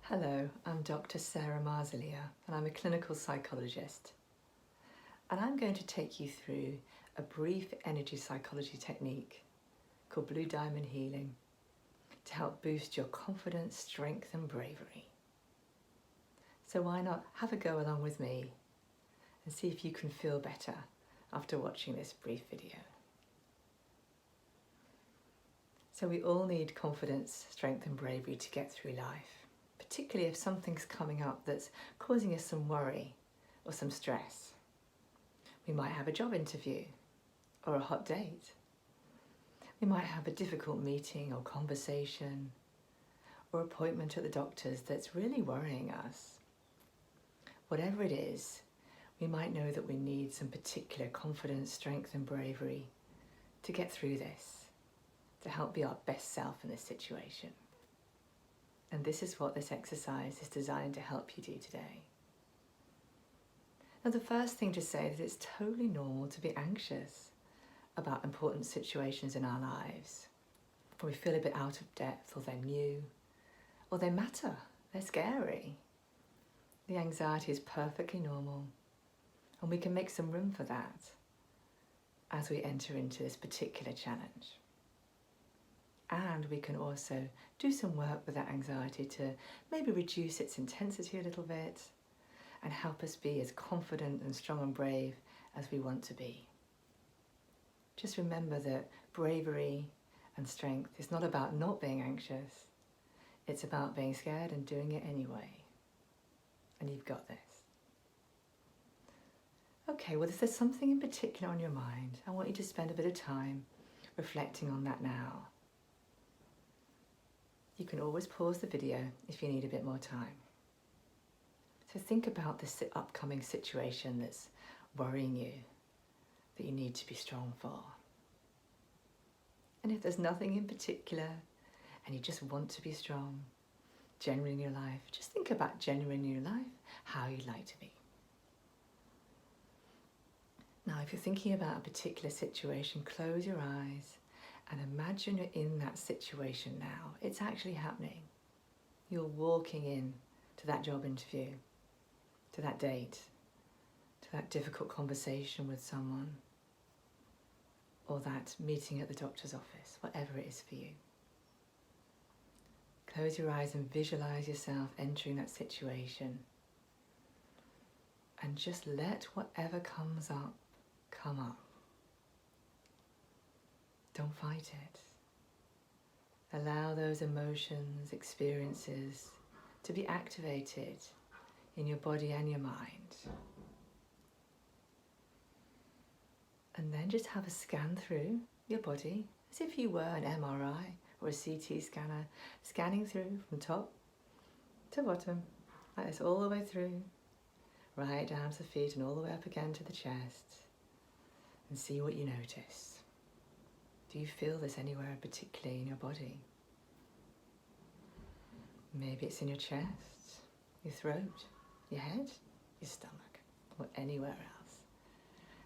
Hello, I'm Dr. Sarah Marsilia and I'm a clinical psychologist. And I'm going to take you through a brief energy psychology technique called Blue Diamond Healing to help boost your confidence, strength and bravery. So why not have a go along with me and see if you can feel better after watching this brief video. So we all need confidence, strength and bravery to get through life, particularly if something's coming up that's causing us some worry or some stress. We might have a job interview or a hot date. We might have a difficult meeting or conversation or appointment at the doctor's that's really worrying us. Whatever it is, we might know that we need some particular confidence, strength and bravery to get through this, to help be our best self in this situation. And this is what this exercise is designed to help you do today. Now, the first thing to say is that it's totally normal to be anxious about important situations in our lives. When we feel a bit out of depth, or they're new, or they matter, they're scary. The anxiety is perfectly normal, and we can make some room for that as we enter into this particular challenge. And we can also do some work with that anxiety to maybe reduce its intensity a little bit and help us be as confident and strong and brave as we want to be. Just remember that bravery and strength is not about not being anxious. It's about being scared and doing it anyway. And you've got this. Okay, well, if there's something in particular on your mind, I want you to spend a bit of time reflecting on that now. You can always pause the video if you need a bit more time. So think about this upcoming situation that's worrying you, that you need to be strong for. And if there's nothing in particular and you just want to be strong, generally in your life, just think about generally in your life how you'd like to be. Now, if you're thinking about a particular situation, close your eyes and imagine you're in that situation now. It's actually happening. You're walking in to that job interview, to that date, to that difficult conversation with someone, or that meeting at the doctor's office, whatever it is for you. Close your eyes and visualize yourself entering that situation. And just let whatever comes up, come up. Don't fight it. Allow those emotions, experiences to be activated in your body and your mind. And then just have a scan through your body as if you were an MRI or a CT scanner, scanning through from top to bottom, like this, all the way through, right down to the feet and all the way up again to the chest, and see what you notice. Do you feel this anywhere particularly in your body? Maybe it's in your chest, your throat, your head, your stomach, or anywhere else.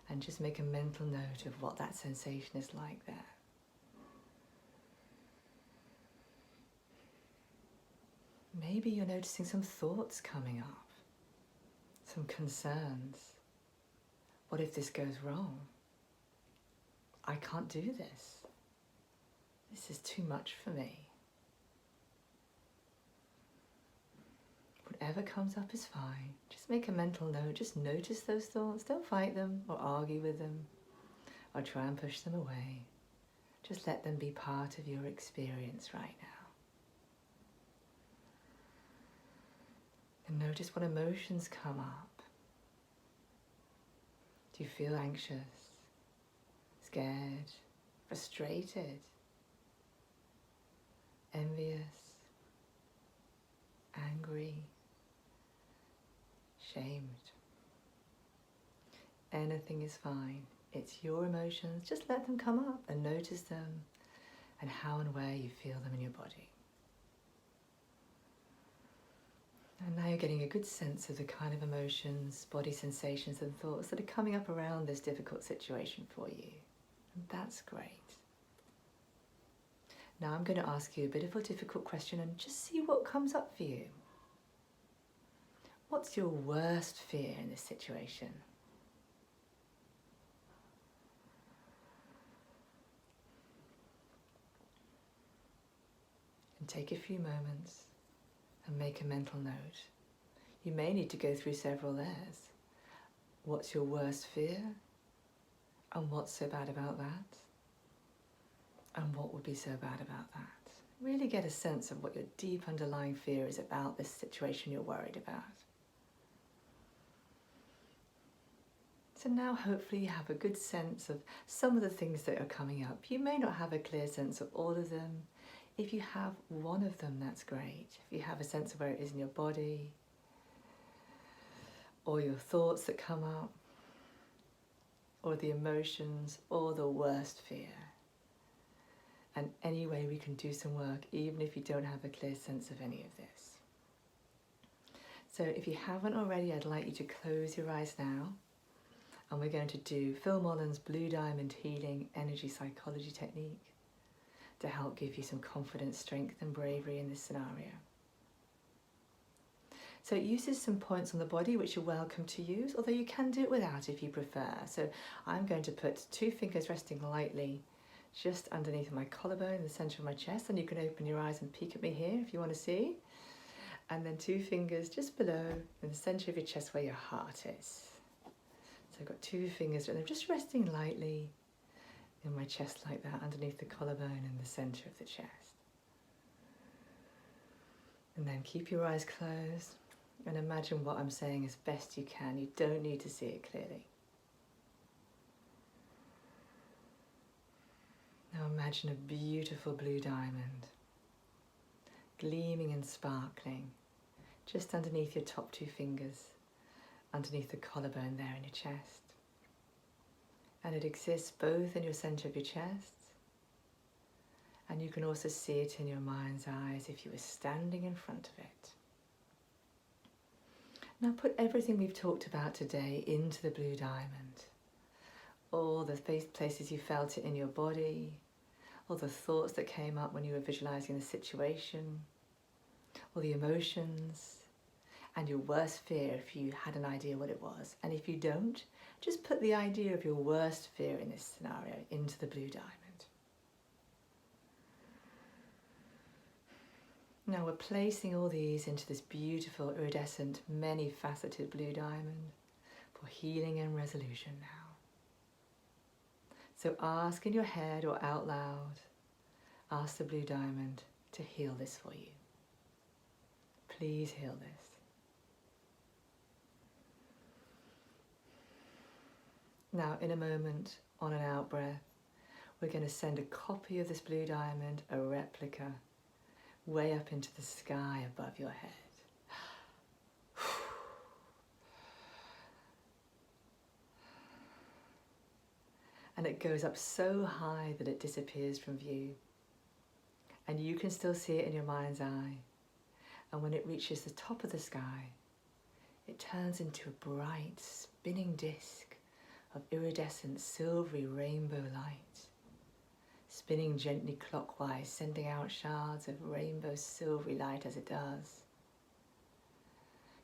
And just make a mental note of what that sensation is like there. Maybe you're noticing some thoughts coming up, some concerns. What if this goes wrong? I can't do this. This is too much for me. Whatever comes up is fine. Just make a mental note. Just notice those thoughts. Don't fight them or argue with them or try and push them away. Just let them be part of your experience right now. And notice what emotions come up. Do you feel anxious, scared, frustrated, envious, angry, shamed? Anything is fine. It's your emotions. Just let them come up and notice them and how and where you feel them in your body. And now you're getting a good sense of the kind of emotions, body sensations and thoughts that are coming up around this difficult situation for you. And that's great. Now I'm going to ask you a bit of a difficult question and just see what comes up for you. What's your worst fear in this situation? And take a few moments and make a mental note. You may need to go through several layers. What's your worst fear? And what's so bad about that? And what would be so bad about that? Really get a sense of what your deep underlying fear is about this situation you're worried about. So now hopefully you have a good sense of some of the things that are coming up. You may not have a clear sense of all of them. If you have one of them, that's great. If you have a sense of where it is in your body, or your thoughts that come up, or the emotions, or the worst fear. And any way we can do some work, even if you don't have a clear sense of any of this. So if you haven't already, I'd like you to close your eyes now. And we're going to do Phil Mullen's Blue Diamond Healing Energy Psychology Technique to help give you some confidence, strength and bravery in this scenario. So it uses some points on the body which you're welcome to use, although you can do it without if you prefer. So I'm going to put 2 fingers resting lightly just underneath my collarbone in the centre of my chest, and you can open your eyes and peek at me here if you want to see. And then 2 fingers just below in the centre of your chest where your heart is. So I've got 2 fingers and they're just resting lightly in my chest like that, underneath the collarbone in the centre of the chest. And then keep your eyes closed and imagine what I'm saying as best you can. You don't need to see it clearly. Now imagine a beautiful blue diamond, gleaming and sparkling, just underneath your top 2 fingers, underneath the collarbone there in your chest. And it exists both in your centre of your chest, and you can also see it in your mind's eyes if you were standing in front of it. Now put everything we've talked about today into the blue diamond. All the places you felt it in your body, all the thoughts that came up when you were visualising the situation, all the emotions, and your worst fear if you had an idea what it was. And if you don't, just put the idea of your worst fear in this scenario into the blue diamond. Now we're placing all these into this beautiful, iridescent, many-faceted blue diamond for healing and resolution now. So ask in your head or out loud, ask the blue diamond to heal this for you. Please heal this. Now, in a moment, on an out breath, we're going to send a copy of this blue diamond, a replica, way up into the sky above your head. And it goes up so high that it disappears from view. And you can still see it in your mind's eye. And when it reaches the top of the sky, it turns into a bright, spinning disc of iridescent, silvery rainbow light, spinning gently clockwise, sending out shards of rainbow silvery light as it does,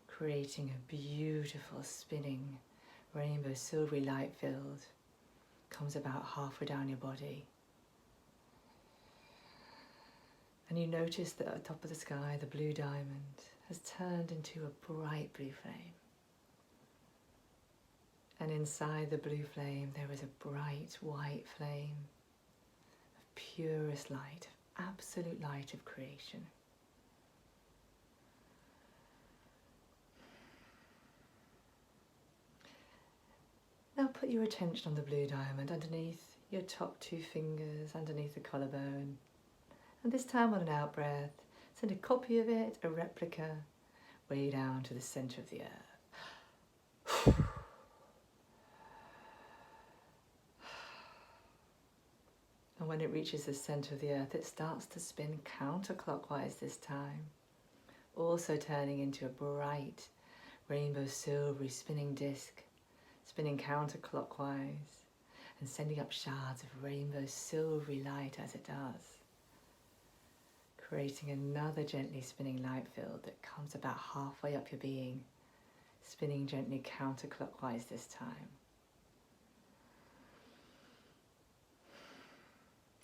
creating a beautiful spinning rainbow silvery light field. Comes about halfway down your body. And you notice that at the top of the sky, the blue diamond has turned into a bright blue flame. And inside the blue flame, there is a bright white flame of purest light, of absolute light of creation. Now put your attention on the blue diamond underneath your top 2 fingers, underneath the collarbone. And this time on an out breath, send a copy of it, a replica, way down to the centre of the earth. And when it reaches the centre of the earth, it starts to spin counterclockwise this time, also turning into a bright rainbow silvery spinning disc, spinning counterclockwise and sending up shards of rainbow silvery light as it does, creating another gently spinning light field that comes about halfway up your being spinning gently counterclockwise this time.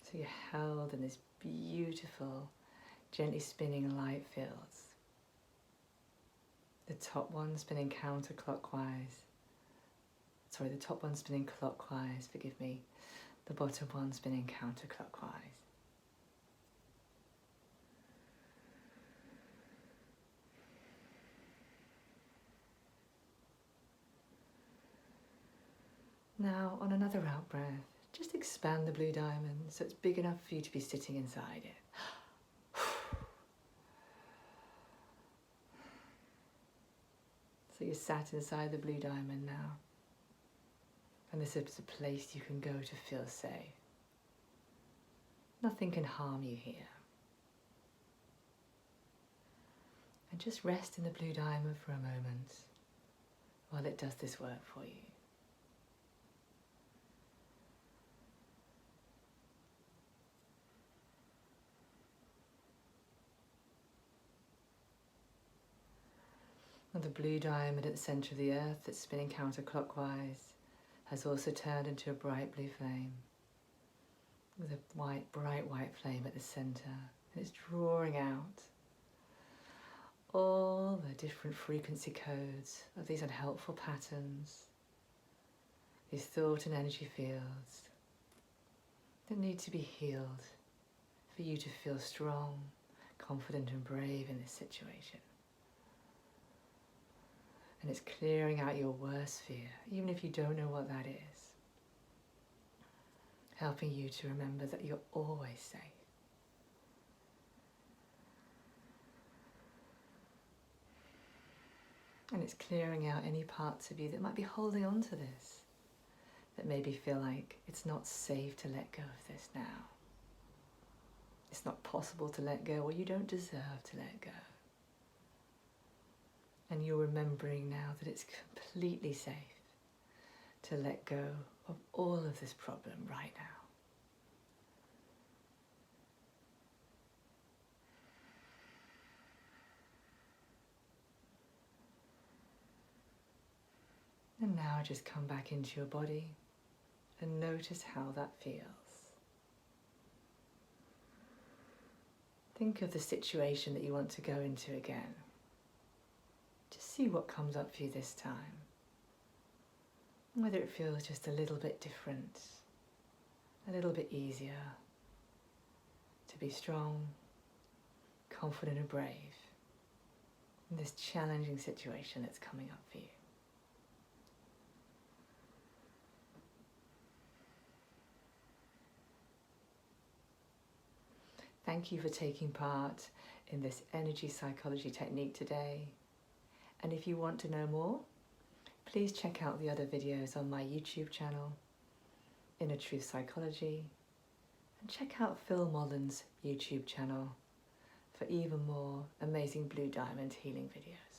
So you're held in this beautiful, gently spinning light fields. The top one spinning counterclockwise. Sorry, the top one spinning clockwise, forgive me. The bottom one spinning counterclockwise. Now, on another out breath, just expand the blue diamond so it's big enough for you to be sitting inside it. So you're sat inside the blue diamond now. And this is a place you can go to feel safe. Nothing can harm you here. And just rest in the blue diamond for a moment while it does this work for you. And the blue diamond at the centre of the earth that's spinning counterclockwise has also turned into a bright blue flame with a bright white flame at the centre. And it's drawing out all the different frequency codes of these unhelpful patterns, these thought and energy fields that need to be healed for you to feel strong, confident and brave in this situation. And it's clearing out your worst fear, even if you don't know what that is. Helping you to remember that you're always safe. And it's clearing out any parts of you that might be holding on to this, that maybe feel like it's not safe to let go of this now. It's not possible to let go, or you don't deserve to let go. And you're remembering now that it's completely safe to let go of all of this problem right now. And now just come back into your body and notice how that feels. Think of the situation that you want to go into again. Just see what comes up for you this time. Whether it feels just a little bit different, a little bit easier to be strong, confident and brave in this challenging situation that's coming up for you. Thank you for taking part in this energy psychology technique today. And if you want to know more, please check out the other videos on my YouTube channel, Inner Truth Psychology, and check out Phil Mollen's YouTube channel for even more amazing Blue Diamond healing videos.